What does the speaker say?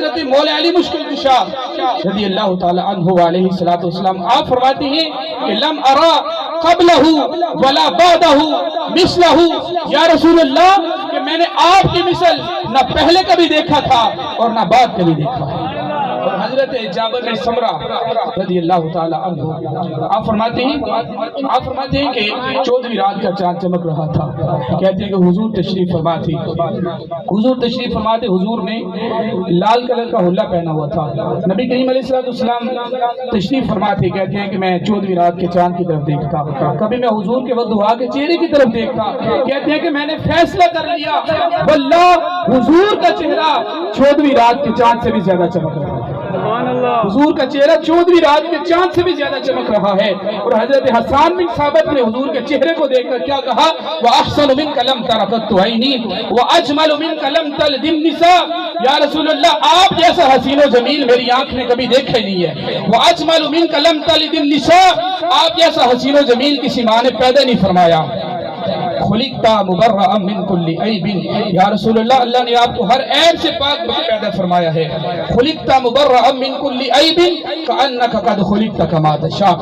حضرت مولا علی مشکل کشا رضی اللہ تعالی عنہ علیہ الصلوۃ والسلام آپ فرماتے ہیں کہ لم ارا قبلہ ولا بعدہ مثلہ، یا رسول اللہ کہ میں نے آپ کی مثل نہ پہلے کبھی دیکھا تھا اور نہ بعد کبھی دیکھا ہے۔ اور حضرت جابر بن سمرہ رضی اللہ تعالی عنہ آپ فرماتے ہیں کہ 14ویں رات کا چاند چمک رہا تھا، کہتے ہیں کہ حضور تشریف فرما تھی، حضور تشریف فرماتے، حضور نے لال کلر کا حلہ پہنا ہوا تھا، نبی کریم علیہ السلام تشریف فرما تھے، کہتے ہیں کہ میں 14ویں رات کے چاند کی طرف دیکھتا، کبھی میں حضور کے وضحا کے چہرے کی طرف دیکھتا، کہتے ہیں کہ میں نے فیصلہ کر لیا واللہ حضور کا چہرہ 14ویں رات کے چاند سے بھی زیادہ چمک رہا ہے، حضور کا چہرہ 14ویں رات کے چاند سے بھی زیادہ چمک رہا ہے۔ اور حضرت حسان بن ثابت نے حضور کے چہرے کو دیکھ کر کیا کہا، وَأَحْسَنُ مِنْكَ لَمْ تَرَ قَطُّ عَيْنِي وَأَجْمَلُ مِنْكَ لَمْ تَلِدِ النِّسَاءُ، یا رسول اللہ آپ جیسا حسین و جمیل میری آنکھ نے کبھی دیکھا ہی نہیں ہے، وَأَجْمَلُ مِنْكَ لَمْ تَلِدِ النِّسَاءُ آپ جیسا حسین و جمیل کسی ماں نے پیدا نہیں فرمایا، خلقتا مبرأ من کل عیب، یا رسول اللہ اللہ نے آپ کو ہر عیب سے پاک پیدا فرمایا ہے، خلقتا مبرأ من کل عیب کأنک قد خلقت کما تشاء۔